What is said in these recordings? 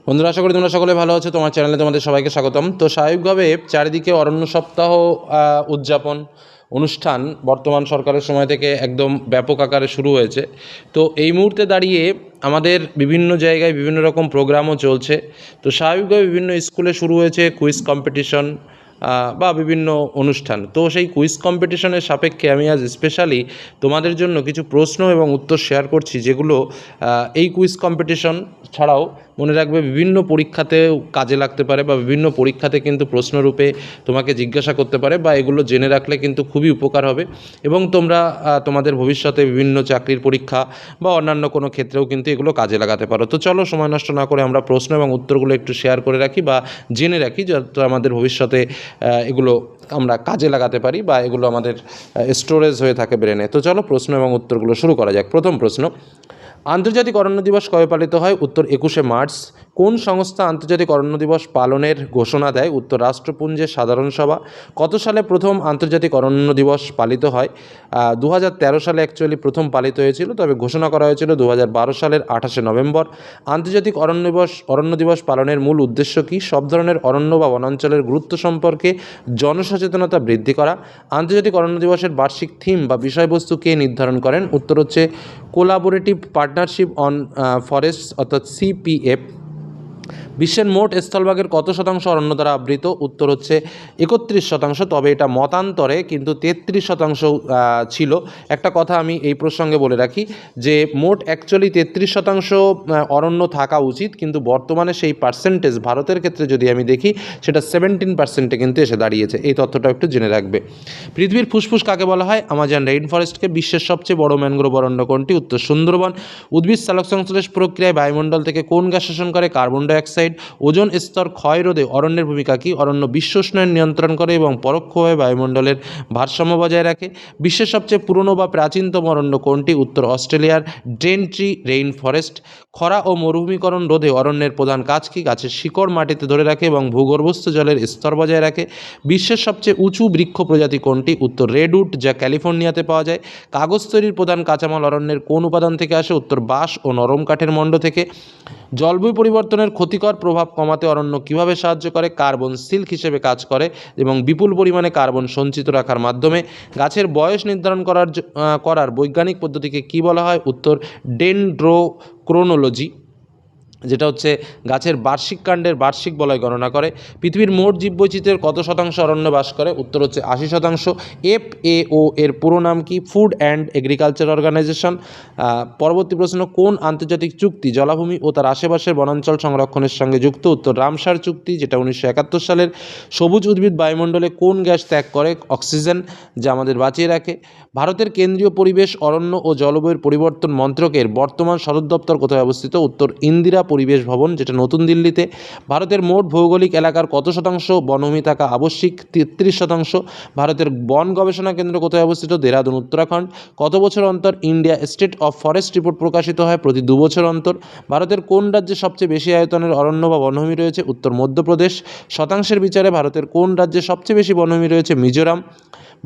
বন্ধুরা, আশা করি তোমরা সকলে ভালো আছো। তোমার চ্যানেলে তোমাদের সবাইকে স্বাগতম। তো স্বাভাবিকভাবে চারিদিকে অরণ্য সপ্তাহ উদযাপন অনুষ্ঠান বর্তমান সরকারের সময় থেকে একদম ব্যাপক আকারে শুরু হয়েছে। তো এই মুহূর্তে দাঁড়িয়ে আমাদের বিভিন্ন জায়গায় বিভিন্ন রকম প্রোগ্রামও চলছে। তো স্বাভাবিকভাবে বিভিন্ন স্কুলে শুরু হয়েছে কুইজ কম্পিটিশন বা বিভিন্ন অনুষ্ঠান। তো সেই কুইজ কম্পিটিশনের সাপেক্ষে আমি আজ স্পেশালি তোমাদের জন্য কিছু প্রশ্ন এবং উত্তর শেয়ার করছি, যেগুলো এই কুইজ কম্পিটিশন ছাড়াও মনে রাখবে বিভিন্ন পরীক্ষাতেও কাজে লাগতে পারে, বা বিভিন্ন পরীক্ষাতে কিন্তু প্রশ্নরূপে তোমাকে জিজ্ঞাসা করতে পারে, বা এগুলো জেনে রাখলে কিন্তু খুবই উপকার হবে এবং তোমরা তোমাদের ভবিষ্যতে বিভিন্ন চাকরির পরীক্ষা বা অন্যান্য কোনো ক্ষেত্রেও কিন্তু এগুলো কাজে লাগাতে পারো। তো চলো সময় নষ্ট না করে আমরা প্রশ্ন এবং উত্তরগুলো একটু শেয়ার করে রাখি বা জেনে রাখি, যাতে আমাদের ভবিষ্যতে এগুলো আমরা কাজে লাগাতে পারি বা এগুলো আমাদের স্টোরেজ হয়ে থাকে ব্রেনে। তো চলো প্রশ্ন এবং উত্তরগুলো শুরু করা যাক। প্রথম প্রশ্ন, আন্তর্জাতিক অরণ্য দিবস কবে পালিত হয়? উত্তর 21শে মার্চ। কোন সংস্থা আন্তর্জাতিক অরণ্য দিবস পালনের ঘোষণা দেয়? উত্তর রাষ্ট্রপুঞ্জের সাধারণ সভা। কত সালে প্রথম আন্তর্জাতিক অরণ্য দিবস পালিত হয়? 2013 সালে অ্যাকচুয়ালি প্রথম পালিত হয়েছিল, তবে ঘোষণা করা হয়েছিল 2012 সালের 28শে নভেম্বর। আন্তর্জাতিক অরণ্য দিবস পালনের মূল উদ্দেশ্য কী? সব ধরনের অরণ্য বা বনাঞ্চলের গুরুত্ব সম্পর্কে জনসচেতনতা বৃদ্ধি করা। আন্তর্জাতিক অরণ্য দিবসের বার্ষিক থিম বা বিষয়বস্তু কে নির্ধারণ করেন? উত্তর হচ্ছে কোলাবোরেটিভ পার্টনারশিপ অন ফরেস্ট, অর্থাৎ CPF। বিশ্বের মোট স্থলভাগের কত শতাংশ অরণ্য দ্বারা আবৃত? উত্তর হচ্ছে 31%, তবে এটা মতান্তরে কিন্তু 33% ছিল। একটা কথা আমি এই প্রসঙ্গে বলে রাখি যে মোট অ্যাকচুয়ালি 33% অরণ্য থাকা উচিত, কিন্তু বর্তমানে সেই পার্সেন্টেজ ভারতের ক্ষেত্রে যদি আমি দেখি সেটা 17%-এ কিন্তু এসে দাঁড়িয়েছে। এই তথ্যটা একটু জেনে রাখবে। পৃথিবীর ফুসফুস কাকে বলা হয়? আমাজন রেইন ফরেস্টকে। বিশ্বের সবচেয়ে বড় ম্যানগ্রোভ অরণ্য কোনটি? উত্তর সুন্দরবন। উদ্ভিদ সালোকসংশ্লেষ প্রক্রিয়ায় বায়ুমণ্ডল থেকে কোন গ্যাস শোষণ করে? Carbon dioxide. ওজোন স্তর ক্ষয় রোধে অরণ্যের ভূমিকা কী? অরণ্য বিশ্ব উষ্ণায়ন নিয়ন্ত্রণ করে এবং পরোক্ষভাবে বায়ুমণ্ডলের ভারসাম্য বজায় রাখে। বিশ্বের সবচেয়ে পুরনো বা প্রাচীনতম অরণ্য কোনটি? উত্তর অস্ট্রেলিয়ার ডেনট্রি রেইন ফরেস্ট। খরা ও মরুভূমিকরণ রোধে অরণ্যের প্রধান কাজ কী? গাছের শিকড় মাটিতে ধরে রাখে এবং ভূগর্ভস্থ জলের স্তর বজায় রাখে। বিশ্বের সবচেয়ে উঁচু বৃক্ষ প্রজাতি কোনটি? উত্তর রেডউড, যা ক্যালিফোর্নিয়াতে পাওয়া যায়। কাগজ তৈরির প্রধান কাঁচামাল অরণ্যের কোন উপাদান থেকে আসে? উত্তর বাঁশ ও নরম কাঠের মণ্ড থেকে। জলবায়ু পরিবর্তনের ক্ষতিকর প্রভাব কমাতে অরণ্য কীভাবে সাহায্য করে? কার্বন সিল্ক হিসেবে কাজ করে এবং বিপুল পরিমাণে কার্বন সঞ্চিত রাখার মাধ্যমে। গাছের বয়স নির্ধারণ করার বৈজ্ঞানিক পদ্ধতিকে কী বলা হয়? উত্তর ডেনড্রোক্রোনোলজি, যেটা হচ্ছে গাছের বার্ষিক কাণ্ডের বার্ষিক বলয় গণনা করে। পৃথিবীর মোট জীববৈচিত্র্যের কত শতাংশ অরণ্য বাস করে? উত্তর হচ্ছে 80%। FAO এর পুরো নাম কি? Food and agriculture organisation. পরবর্তী প্রশ্ন, কোন আন্তর্জাতিক চুক্তি জলাভূমি ও তার আশেপাশের বনাঞ্চল সংরক্ষণের সঙ্গে যুক্ত? উত্তর রামসার চুক্তি, যেটা 1971 সালের। সবুজ উদ্ভিদ বায়ুমণ্ডলে কোন গ্যাস ত্যাগ করে? অক্সিজেন, যা আমাদের বাঁচিয়ে রাখে। ভারতের কেন্দ্রীয় পরিবেশ, অরণ্য ও জলবায়ুর পরিবর্তন মন্ত্রকের বর্তমান সদর দপ্তর কোথায় অবস্থিত? উত্তর ইন্দিরা পরিবেশ ভবন, যেটা নতুন দিল্লিতে। ভারতের মোট ভৌগোলিক এলাকার কত শতাংশ বনভূমি থাকা আবশ্যিক? 33%। ভারতের বন গবেষণা কেন্দ্র কোথায় অবস্থিত? দেরাদুন, উত্তরাখণ্ড। কত বছর অন্তর India state of forest report প্রকাশিত হয়? প্রতি 2 বছর অন্তর। ভারতের কোন রাজ্যে সবচেয়ে বেশি আয়তনের অরণ্য বা বনভূমি রয়েছে? উত্তর মধ্যপ্রদেশ। শতাংশের বিচারে ভারতের কোন রাজ্যে সবচেয়ে বেশি বনভূমি রয়েছে? মিজোরাম।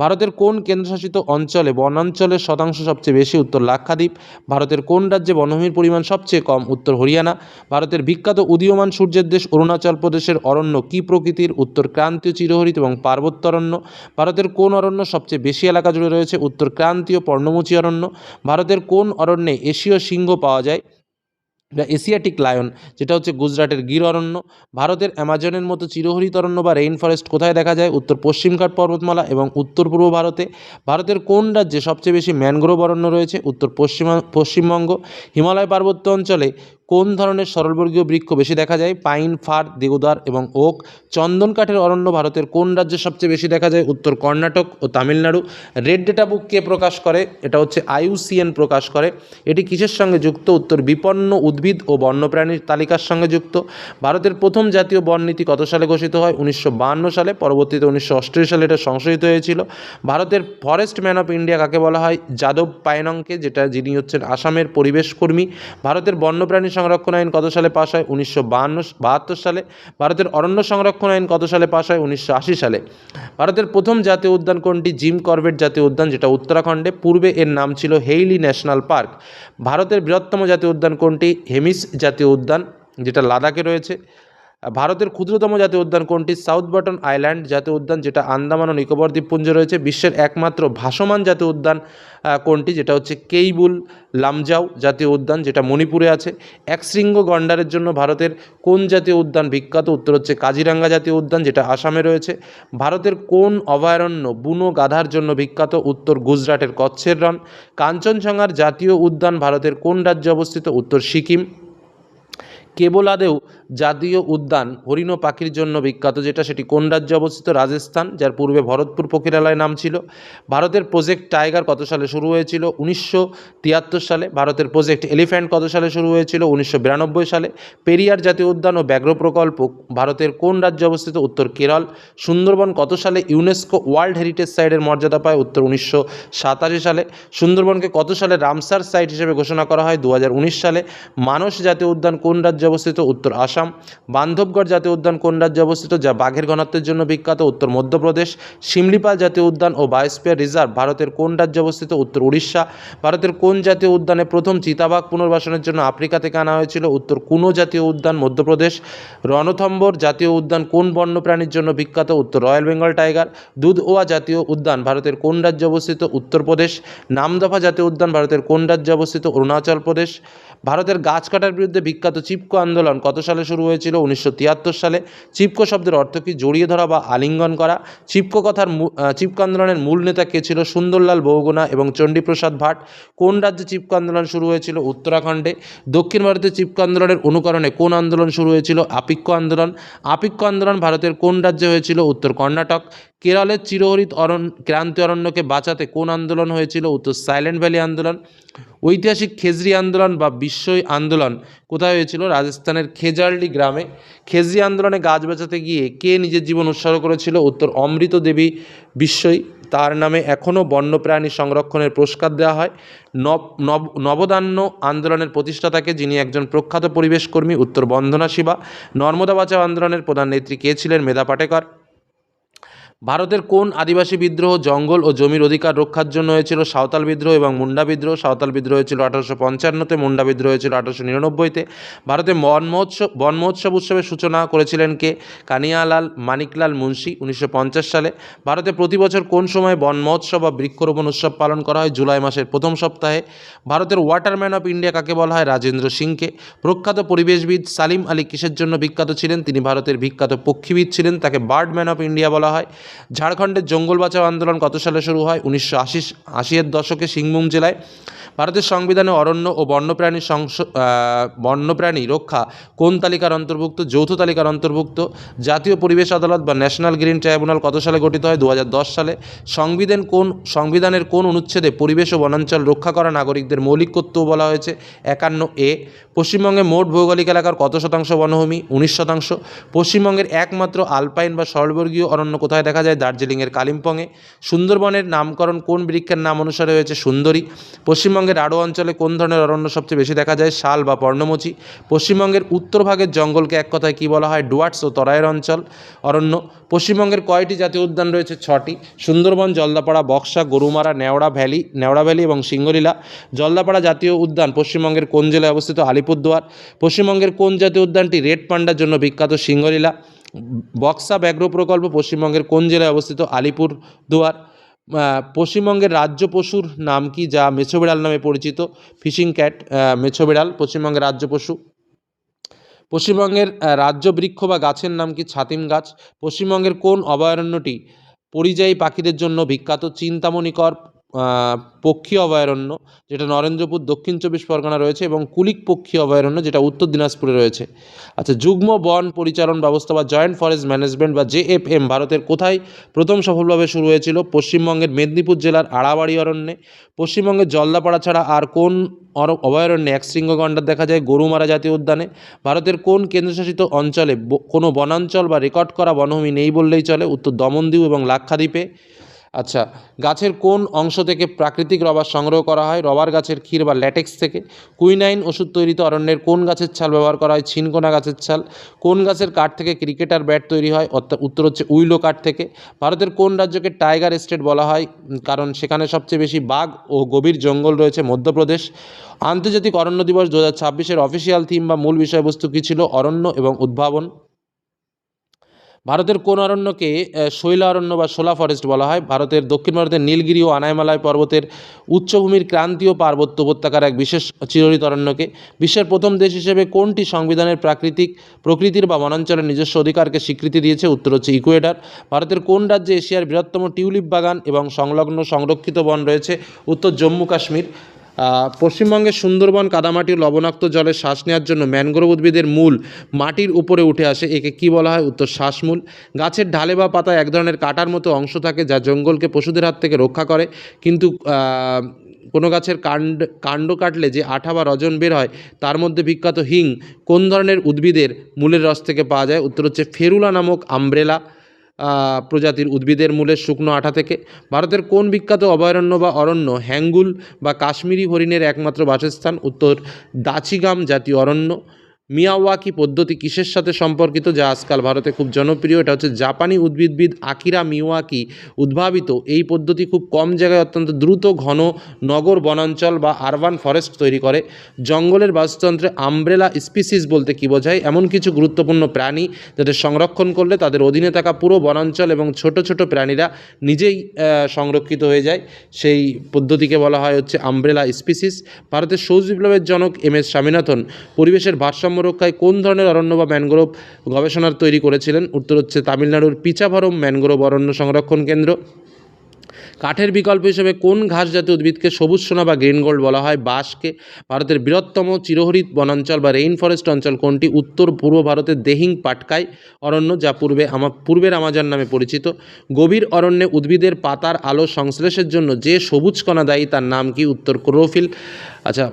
ভারতের কোন কেন্দ্রশাসিত অঞ্চলে বনাঞ্চলের শতাংশ সবচেয়ে বেশি? উত্তর লাক্ষাদ্বীপ। ভারতের কোন রাজ্যে বনভূমির পরিমাণ সবচেয়ে কম? উত্তর হরিয়ানা। ভারতের বিখ্যাত উদীয়মান সূর্যের দেশ অরুণাচল প্রদেশের অরণ্য কী প্রকৃতির? উত্তর ক্রান্তীয় চিরহরিত এবং পার্বত্য অরণ্য। ভারতের কোন অরণ্য সবচেয়ে বেশি এলাকা জুড়ে রয়েছে? উত্তর ক্রান্তীয় পর্ণমোচী অরণ্য। ভারতের কোন অরণ্যে এশীয় সিংহ পাওয়া যায়? দ্য এশিয়াটিক লায়ন, যেটা হচ্ছে গুজরাটের গির অরণ্য। ভারতের অ্যামাজনের মতো চিরহরিত অরণ্য বা রেইন ফরেস্ট কোথায় দেখা যায়? উত্তর পশ্চিমঘাট পর্বতমালা এবং উত্তর পূর্ব ভারতে। ভারতের কোন রাজ্যে সবচেয়ে বেশি ম্যানগ্রোভ অরণ্য রয়েছে? উত্তর পশ্চিমবঙ্গ। হিমালয় পার্বত্য অঞ্চলে কোন ধরনের সরলবর্গীয় বৃক্ষ বেশি দেখা যায়? পাইন, ফার, দেওদার এবং ওক। চন্দন কাঠের অরণ্য ভারতের কোন রাজ্যে সবচেয়ে বেশি দেখা যায়? উত্তর কর্ণাটক ও তামিলনাড়ু। রেড ডেটা বুক কে প্রকাশ করে? এটা হচ্ছে IUCN প্রকাশ করে। এটি কিসের সঙ্গে যুক্ত? উত্তর বিপন্ন উদ্ভিদ ও বন্যপ্রাণীর তালিকার সঙ্গে যুক্ত। ভারতের প্রথম জাতীয় বন নীতি কত সালে ঘোষিত হয়? 1952 সালে। পরবর্তীতে 1968 সালে এটা সংশোধিত হয়েছিল। ভারতের ফরেস্ট ম্যান অফ ইন্ডিয়া কাকে বলা হয়? যাদব পায়েনংকে, যিনি হচ্ছেন আসামের পরিবেশ কর্মী। ভারতের বন্যপ্রাণী সংরক্ষণ আইন কত সালে পাশ হয়? 1972 সালে। ভারতের অরণ্য সংরক্ষণ আইন কত সালে পাশ হয়? 1980 সালে। ভারতের প্রথম জাতীয় উদ্যান কোনটি? জিম করবেট জাতীয় উদ্যান, যেটা উত্তরাখণ্ডে। পূর্বে এর নাম ছিল হেইলি ন্যাশনাল পার্ক। ভারতের বৃহত্তম জাতীয় উদ্যান কোনটি? হেমিস জাতীয় উদ্যান, যেটা লাদাখে রয়েছে। ভারতের ক্ষুদ্রতম জাতীয় উদ্যান কোনটি? সাউথ বটন আইল্যান্ড জাতীয় উদ্যান, যেটা আন্দামান ও নিকোবর দ্বীপপুঞ্জে রয়েছে। বিশ্বের একমাত্র ভাসমান জাতীয় উদ্যান কোনটি? যেটা হচ্ছে কেইবুল লামজাও জাতীয় উদ্যান, যেটা মণিপুরে আছে। একশৃঙ্গ গন্ডারের জন্য ভারতের কোন জাতীয় উদ্যান বিখ্যাত? উত্তর হচ্ছে কাজিরাঙ্গা জাতীয় উদ্যান, যেটা আসামে রয়েছে। ভারতের কোন অভয়ারণ্য বুনো গাধার জন্য বিখ্যাত? উত্তর গুজরাটের কচ্ছের রণ। কাঞ্চনজঙ্ঘার জাতীয় উদ্যান ভারতের কোন রাজ্যে অবস্থিত? উত্তর সিকিম। কেবলাদেও জাতীয় উদ্যান হরিণ ও পাখির জন্য বিখ্যাত, সেটি কোন রাজ্যে অবস্থিত? রাজস্থান, যার পূর্বে ভরতপুর পক্ষীরালয় নাম ছিল। ভারতের প্রজেক্ট টাইগার কত সালে শুরু হয়েছিল? 1973 সালে। ভারতের প্রজেক্ট এলিফ্যান্ট কত সালে শুরু হয়েছিল? 1992 সালে। পেরিয়ার জাতীয় উদ্যান ও ব্যাঘ্র প্রকল্প ভারতের কোন রাজ্যে অবস্থিত? উত্তর কেরল। সুন্দরবন কত সালে ইউনেস্কো ওয়ার্ল্ড হেরিটেজ সাইটের মর্যাদা পায়? উত্তর 1987 সালে। সুন্দরবনকে কত সালে রামসার সাইট হিসেবে ঘোষণা করা হয়? 2019 সালে। মানস জাতীয় উদ্যান কোন রাজ্যে অবস্থিত? উত্তর আসাম। বান্ধবগড় জাতীয় উদ্যান কোন রাজ্যে অবস্থিত, যা বাঘের ঘনত্বের জন্য বিখ্যাত? উত্তর মধ্যপ্রদেশ। শিমলিপাল জাতীয় উদ্যান ও বায়োস্ফিয়ার রিজার্ভ ভারতের কোন রাজ্যে অবস্থিত? উত্তর উড়িষ্যা। ভারতের কোন জাতীয় উদ্যানে প্রথম চিতাবাঘ পুনর্বাসনের জন্য আফ্রিকা থেকে আনা হয়েছিল? উত্তর কুনো জাতীয় উদ্যান, মধ্যপ্রদেশ। রণথম্বর জাতীয় উদ্যান কোন বন্যপ্রাণীর জন্য বিখ্যাত? উত্তর রয়্যাল বেঙ্গল টাইগার। দুধওয়া জাতীয় উদ্যান ভারতের কোন রাজ্যে অবস্থিত? উত্তরপ্রদেশ। নামদফা জাতীয় উদ্যান ভারতের কোন রাজ্যে অবস্থিত? অরুণাচল প্রদেশ। ভারতের গাছ কাটার বিরুদ্ধে বিখ্যাত চিপকো আন্দোলন কত সালে শুরু হয়েছিল? 1973 সালে। চিপকো শব্দের অর্থ কি? জড়িয়ে ধরা বা আলিঙ্গন করা। চিপকো আন্দোলনের মূল নেতা কে ছিল? সুন্দরলাল বহুগুণা এবং চণ্ডীপ্রসাদ ভাট। কোন রাজ্যে চিপকো আন্দোলন শুরু হয়েছিল? উত্তরাখণ্ডে। দক্ষিণ ভারতে চিপকো আন্দোলনের অনুকরণে কোন আন্দোলন শুরু হয়েছিল? আপিক্য আন্দোলন। আপিক্য আন্দোলন ভারতের কোন রাজ্যে হয়েছিল? উত্তর কর্ণাটক। কেরলের চিরহরিত ক্রান্তীয় অরণ্যকে বাঁচাতে কোন আন্দোলন হয়েছিল? উত্তর সাইলেন্ট ভ্যালি আন্দোলন। ঐতিহাসিক খেজরি আন্দোলন বা বিশ্বই আন্দোলন কোথায় হয়েছিল? রাজস্থানের খেজারডি গ্রামে। খেজরি আন্দোলনে গাছ বাঁচাতে গিয়ে কে নিজের জীবন উৎসর্গ করেছিল? উত্তর অমৃত দেবী বিশ্বই। তার নামে এখনও বন্যপ্রাণী সংরক্ষণের পুরস্কার দেওয়া হয়। নবদান্য আন্দোলনের প্রতিষ্ঠাতাকে, যিনি একজন প্রখ্যাত পরিবেশকর্মী? উত্তর বন্দনা শিবা। নর্মদা বাঁচাও আন্দোলনের প্রধান নেত্রী কে ছিলেন? মেধা পাটেকর। ভারতের কোন আদিবাসী বিদ্রোহ জঙ্গল ও জমির অধিকার রক্ষার জন্য হয়েছিল? সাঁওতাল বিদ্রোহ এবং মুন্ডা বিদ্রোহ। সাঁওতাল বিদ্রোহ হয়েছিল 1855-তে, মুন্ডা বিদ্রোহ হয়েছিল 1899-তে। ভারতে বন মহোৎসব উৎসবের সূচনা করেছিলেন কে? কানিয়ালাল মানিকলাল মুন্সি 1950 সালে। ভারতে প্রতি বছর কোন সময় বন মহোৎসব বা বৃক্ষরোপণ উৎসব পালন করা হয়? জুলাই মাসের প্রথম সপ্তাহে। ভারতের ওয়াটারম্যান অফ ইন্ডিয়া কাকে বলা হয়? রাজেন্দ্র সিংকে। প্রখ্যাত পরিবেশবিদ সালিম আলী কিসের জন্য বিখ্যাত ছিলেন? তিনি ভারতের বিখ্যাত পক্ষীবিদ ছিলেন, তাকে বার্ডম্যান অফ ইন্ডিয়া বলা হয়। ঝাড়খণ্ডের জঙ্গল বাঁচাও আন্দোলন কত সালে শুরু হয়? 1980-এর দশকে সিংভূম জেলায়। ভারতের সংবিধানে অরণ্য ও বন্যপ্রাণী রক্ষা কোন তালিকার অন্তর্ভুক্ত? যৌথ তালিকার অন্তর্ভুক্ত। জাতীয় পরিবেশ আদালত বা ন্যাশনাল গ্রিন ট্রাইব্যুনাল কত সালে গঠিত হয়? 2010 সালে। সংবিধানের কোন অনুচ্ছেদে পরিবেশ ও বনাঞ্চল রক্ষা করা নাগরিকদের মৌলিক কর্তব্য বলা হয়েছে? 51A। পশ্চিমবঙ্গে মোট ভৌগোলিক এলাকার কত শতাংশ বনভূমি? 19%। পশ্চিমবঙ্গের একমাত্র আলপাইন বা স্বর্গবর্গীয় অরণ্য কোথায় দেখা যায়? দার্জিলিংয়ের কালিম্পংয়ে। সুন্দরবনের নামকরণ কোন বৃক্ষের নাম অনুসারে হয়েছে? সুন্দরী। পশ্চিমবঙ্গের আরও অঞ্চলে কোন ধরনের অরণ্য সবচেয়ে বেশি দেখা যায়? শাল বা পর্ণমোচী। পশ্চিমবঙ্গের উত্তর ভাগের জঙ্গলকে এক কথায় কী বলা হয়? ডুয়ার্স ও তরাইয়ের অরণ্য। পশ্চিমবঙ্গের কয়টি জাতীয় উদ্যান রয়েছে? 6টি। সুন্দরবন, জলদাপাড়া, বক্সা, গরুমারা, নেওড়া ভ্যালি এবং সিংহলীলা। জলদাপাড়া জাতীয় উদ্যান পশ্চিমবঙ্গের কোন জেলায় অবস্থিত? আলিপুরদুয়ার। পশ্চিমবঙ্গের কোন জাতীয় উদ্যানটি রেড পান্ডার জন্য বিখ্যাত? সিংহলীলা। বক্সা ব্যাঘ্র প্রকল্প পশ্চিমবঙ্গের কোন জেলায় অবস্থিত? আলিপুরদুয়ার। পশ্চিমবঙ্গের রাজ্য পশুর নাম কি, যা মেছো বিড়াল নামে পরিচিত? Fishing cat. মেছো বিড়াল পশ্চিমবঙ্গের রাজ্য পশু। পশ্চিমবঙ্গের রাজ্য বৃক্ষ বা গাছের নাম কি? ছাতিম গাছ। পশ্চিমবঙ্গের কোন অভয়ারণ্যটি পরিযায়ী পাখিদের জন্য বিখ্যাত? চিন্তামণিকর পক্ষী অভয়ারণ্য, যেটা নরেন্দ্রপুর দক্ষিণ 24 পরগনা রয়েছে, এবং কুলিক পক্ষী অভয়ারণ্য, যেটা উত্তর দিনাজপুরে রয়েছে। আচ্ছা, যুগ্ম বন পরিচালন ব্যবস্থা বা জয়েন্ট ফরেস্ট ম্যানেজমেন্ট বা JFM ভারতের কোথায় প্রথম সফলভাবে শুরু হয়েছিল? পশ্চিমবঙ্গের মেদিনীপুর জেলার আড়াবাড়ি অরণ্যে। পশ্চিমবঙ্গের জলদাপাড়া ছাড়া আর কোন অভয়ারণ্যে একশৃঙ্গ গন্ডার দেখা যায়? গরুমারা জাতীয় উদ্যানে। ভারতের কোন কেন্দ্রশাসিত অঞ্চলে কোনো বনাঞ্চল বা রেকর্ড করা বনভূমি নেই বললেই চলে? উত্তর দমনদ্বীপ এবং লাক্ষাদ্বীপে। আচ্ছা, গাছের কোন অংশ থেকে প্রাকৃতিক রবার সংগ্রহ করা হয়? রবার গাছের ক্ষীর বা ল্যাটেক্স থেকে। কুইনাইন ওষুধ তৈরিতে অরণ্যের কোন গাছের ছাল ব্যবহার করা হয়? ছিনকোনা গাছের ছাল। কোন গাছের কাঠ থেকে ক্রিকেটার ব্যাট তৈরি হয়? উত্তর হচ্ছে উইলো কাঠ থেকে। ভারতের কোন রাজ্যকে টাইগার স্টেট বলা হয়? কারণ সেখানে সবচেয়ে বেশি বাঘ ও গভীর জঙ্গল রয়েছে। মধ্যপ্রদেশ। আন্তর্জাতিক অরণ্য দিবস 2026-এর অফিসিয়াল থিম বা মূল বিষয়বস্তু কী ছিল? অরণ্য এবং উদ্ভাবন। ভারতের কোন অরণ্যকে শৈল অরণ্য বা শোলা ফরেস্ট বলা হয়? দক্ষিণ ভারতের নীলগিরি ও আনাইমালাই পর্বতের উচ্চভূমির ক্রান্তীয় পার্বত্য উপত্যকার এক বিশেষ চিরহরিত অরণ্যকে। বিশ্বের প্রথম দেশ হিসেবে কোনটি সংবিধানের প্রকৃতির বা বনাঞ্চলের নিজস্ব অধিকারকে স্বীকৃতি দিয়েছে? উত্তর হচ্ছে ইকুয়েডর। ভারতের কোন রাজ্যে এশিয়ার বৃহত্তম টিউলিপ বাগান এবং সংলগ্ন সংরক্ষিত বন রয়েছে? উত্তর জম্মু কাশ্মীর। পশ্চিমবঙ্গের সুন্দরবন কাদামাটি ও লবণাক্ত জলে শ্বাস নেওয়ার জন্য ম্যানগ্রোভ উদ্ভিদের মূল মাটির উপরে উঠে আসে, একে কী বলা হয়? উত্তর শ্বাসমূল। গাছের ঢালে বা পাতায় এক ধরনের কাঁটার মতো অংশ থাকে যা জঙ্গলকে পশুদের হাত থেকে রক্ষা করে, কিন্তু কোনো গাছের কাণ্ড কাটলে যে আঠা বা রজন বের হয় তার মধ্যে বিখ্যাত হিং কোন ধরনের উদ্ভিদের মূলের রস থেকে পাওয়া যায়? উত্তর হচ্ছে ফেরুলা নামক আমব্রেলা প্রজাতির উদ্ভিদের মূলের শুকনো আঠা থেকে। ভারতের কোন বিখ্যাত অভয়ারণ্য বা অরণ্য হ্যাঙ্গুল বা কাশ্মীরি হরিণের একমাত্র বাসস্থান? উত্তর দাচিগাম জাতীয় অরণ্য। মিয়াওয়াকি পদ্ধতি কিসের সাথে সম্পর্কিত, যা আজকাল ভারতে খুব জনপ্রিয়? এটা হচ্ছে জাপানি উদ্ভিদবিদ আকিরা মিয়াওয়াকি উদ্ভাবিত এই পদ্ধতি খুব কম জায়গায় অত্যন্ত দ্রুত ঘন নগর বনাঞ্চল বা আরবান ফরেস্ট তৈরি করে। জঙ্গলের বাস্তুতন্ত্রে আমব্রেলা স্পিসিস বলতে কী বোঝায়? এমন কিছু গুরুত্বপূর্ণ প্রাণী যাদের সংরক্ষণ করলে তাদের অধীনে থাকা পুরো বনাঞ্চল এবং ছোট ছোট প্রাণীরা নিজেই সংরক্ষিত হয়ে যায়, সেই পদ্ধতিকে বলা হয় হচ্ছে আমব্রেলা স্পিসিস। ভারতের সবুজ বিপ্লবের জনক এম.এস. স্বামীনাথন পরিবেশের ভারসাম্য রক্ষায় কোন ধরনের অরণ্য বা ম্যানগ্রোভ গবেষণার তৈরি করেছিলেন? উত্তর হচ্ছে তামিলনাড়ুর পিচাভরম ম্যানগ্রোভ অরণ্য সংরক্ষণ কেন্দ্র। কাঠের বিকল্প হিসেবে কোন ঘাস জাতীয় উদ্ভিদকে সবুজ সোনা বা গ্রিন গোল্ড বলা হয়? বাঁশকে। ভারতের বৃহত্তম চিরহরিত বনাঞ্চল বা রেইন ফরেস্ট অঞ্চল কোনটি? উত্তর পূর্ব ভারতের দেহিং পাটকাই অরণ্য, যা পূর্বের আমাজন নামে পরিচিত। গভীর অরণ্যে উদ্ভিদের পাতার আলো সংশ্লেষের জন্য যে সবুজ কণা দায়ী তার নাম কি? উত্তর ক্লোরোফিল। আচ্ছা,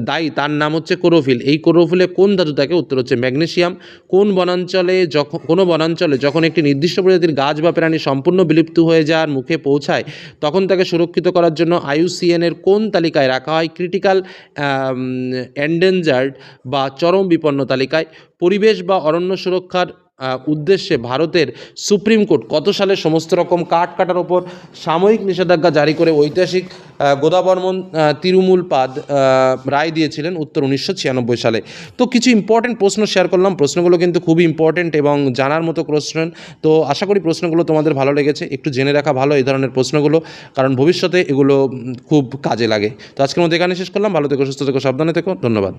দায়ী তার নাম হচ্ছে ক্লোরোফিল। এই ক্লোরোফিলে কোন ধাতু থাকে? উত্তর হচ্ছে ম্যাগনেসিয়াম। কোনো বনাঞ্চলে যখন একটি নির্দিষ্ট প্রজাতির গাছ বা প্রাণী সম্পূর্ণ বিলুপ্ত হয়ে যাওয়ার মুখে পৌঁছায় তখন তাকে সুরক্ষিত করার জন্য IUCN-এর কোন তালিকায় রাখা হয়? ক্রিটিক্যাল এন্ডেঞ্জার্ড বা চরম বিপন্ন তালিকায়। পরিবেশ বা অরণ্য সুরক্ষার উদ্দেশ্যে ভারতের সুপ্রিম কোর্ট কত সালে সমস্ত রকম কাঠ কাটার ওপর সাময়িক নিষেধাজ্ঞা জারি করে ঐতিহাসিক গোদাবর্মন তিরুমুলপাদ রায় দিয়েছিলেন? উত্তর 1996 সালে। তো কিছু ইম্পর্টেন্ট প্রশ্ন শেয়ার করলাম, প্রশ্নগুলো কিন্তু খুবই ইম্পর্টেন্ট এবং জানার মতো প্রশ্ন। তো আশা করি প্রশ্নগুলো তোমাদের ভালো লেগেছে, একটু জেনে রাখা ভালো এই ধরনের প্রশ্নগুলো, কারণ ভবিষ্যতে এগুলো খুব কাজে লাগে। তো আজকের মধ্যে এখানে শেষ করলাম। ভালো থেকো, সুস্থ থেকো, সাবধানে থেকো, ধন্যবাদ।